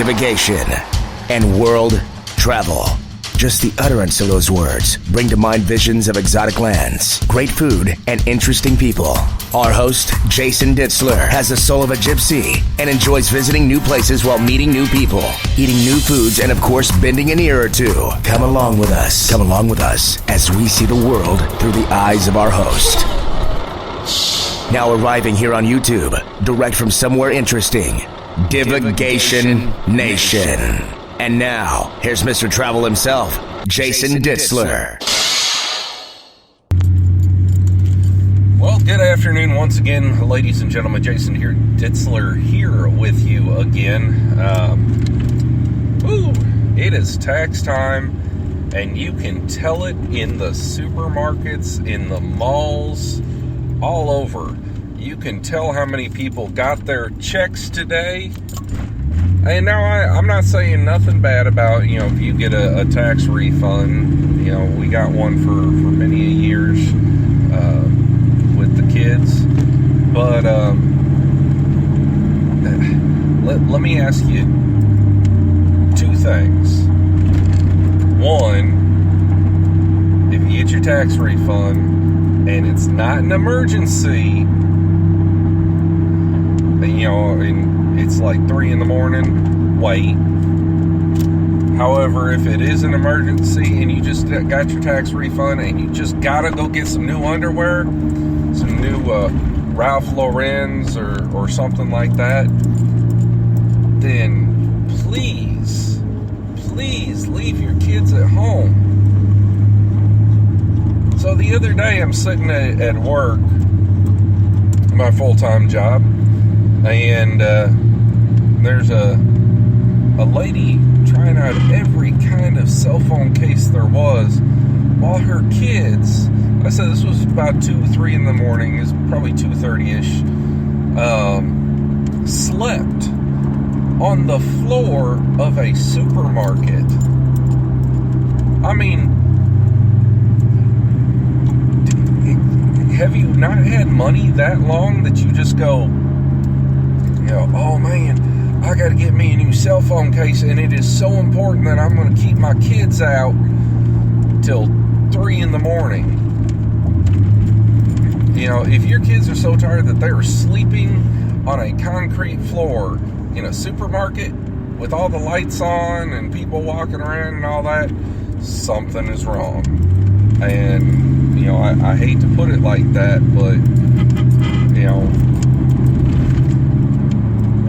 divagation, and world travel. Just the utterance of those words bring to mind visions of exotic lands, great food, and interesting people. Our host, Jason Ditzler, has the soul of a gypsy and enjoys visiting new places while meeting new people, eating new foods, and of course, bending an ear or two. Come along with us as we see the world through the eyes of our host. Now arriving here on YouTube, direct from somewhere interesting, Divagation Nation. And now, here's Mr. Travel himself, Jason Ditzler. Well, good afternoon once again, ladies and gentlemen. Jason Ditzler here with you again. It is tax time, and you can tell it in the supermarkets, in the malls, all over. You can tell how many people got their checks today. And now I'm not saying nothing bad about, if you get a tax refund. We got one for many years with the kids. But let me ask you two things. One, if you get your tax refund and it's not an emergency, and it's like 3 in the morning, wait. However, if it is an emergency and you just got your tax refund and you just gotta go get some new underwear, some new Ralph Lauren's or something like that, then please leave your kids at home. So the other day I'm sitting at work, my full-time job, and there's a lady trying out every kind of cell phone case there was, while her kids, I said this was about 2-3 in the morning, it's probably 2:30ish, slept on the floor of a supermarket. I mean, have you not had money that long that you just go, oh man, I got to get me a new cell phone case, and it is so important that I'm going to keep my kids out till 3 in the morning. If your kids are so tired that they're sleeping on a concrete floor in a supermarket with all the lights on and people walking around and all that, something is wrong. And, I hate to put it like that, but,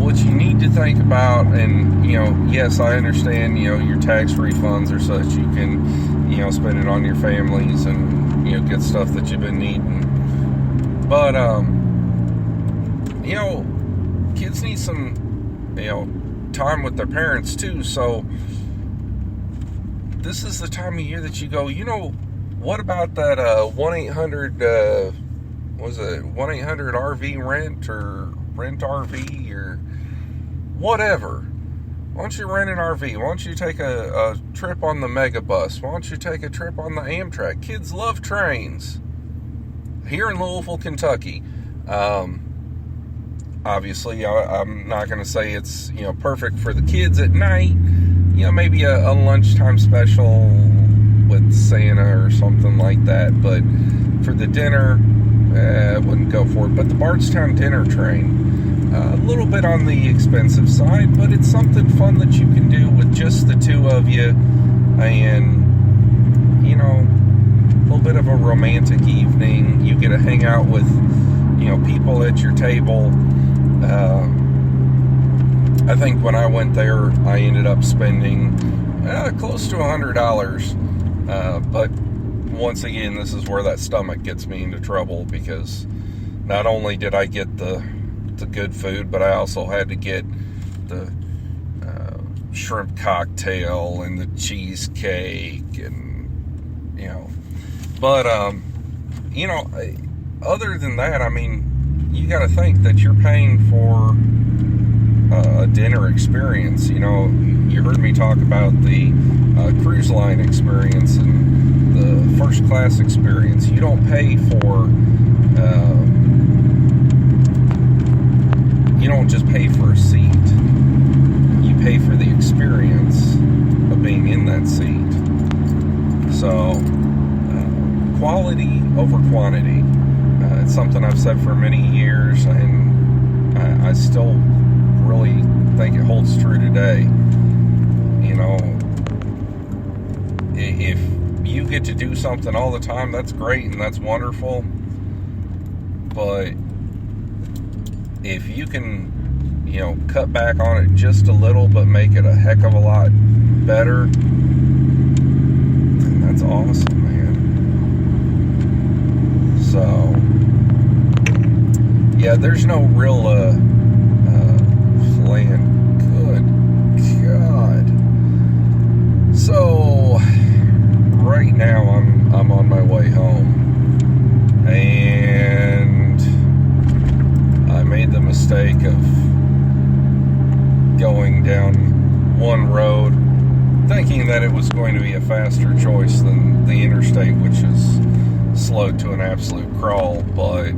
what you need to think about, and yes, I understand, your tax refunds are such you can, spend it on your families and get stuff that you've been needing. But kids need some time with their parents too. So this is the time of year that you go, what about that 1-800 1-800 RV rent or rent RV or whatever. Why don't you rent an RV? Why don't you take a trip on the Megabus? Why don't you take a trip on the Amtrak? Kids love trains. Here in Louisville, Kentucky. Obviously, I'm not going to say it's, perfect for the kids at night. Maybe a lunchtime special with Santa or something like that. But for the dinner, I wouldn't go for it. But the Bardstown dinner train, a little bit on the expensive side, but it's something fun that you can do with just the two of you, and a little bit of a romantic evening. You get to hang out with people at your table. I think when I went there, I ended up spending close to $100, but once again, this is where that stomach gets me into trouble, because not only did I get the good food, but I also had to get the shrimp cocktail and the cheesecake, and but other than that, I mean, you got to think that you're paying for a dinner experience. You heard me talk about the cruise line experience and the first class experience. You don't pay for you don't just pay for a seat. You pay for the experience of being in that seat. So, quality over quantity. It's something I've said for many years, and I still really think it holds true today. You know, if you get to do something all the time, that's great and that's wonderful. But if you can, cut back on it just a little, but make it a heck of a lot better, then that's awesome, man. So, yeah, there's no real plan. Good God. So, right now I'm on my way home, and I made the mistake of going down one road thinking that it was going to be a faster choice than the interstate, which is slowed to an absolute crawl. But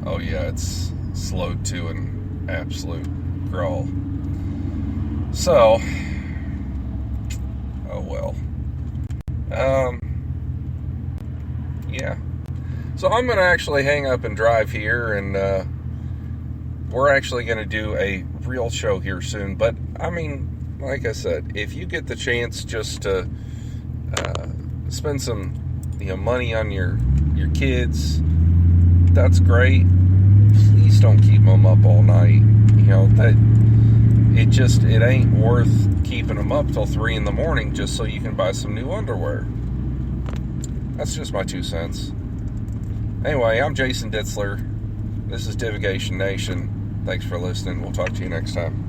oh yeah, it's slowed to an absolute crawl. So, oh well. Yeah. So I'm going to actually hang up and drive here, and we're actually going to do a real show here soon. But, I mean, like I said, if you get the chance just to spend some, money on your kids, that's great. Please don't keep them up all night. It ain't worth keeping them up till 3 in the morning just so you can buy some new underwear. That's just my 2 cents. Anyway, I'm Jason Ditzler. This is Divagation Nation. Thanks for listening. We'll talk to you next time.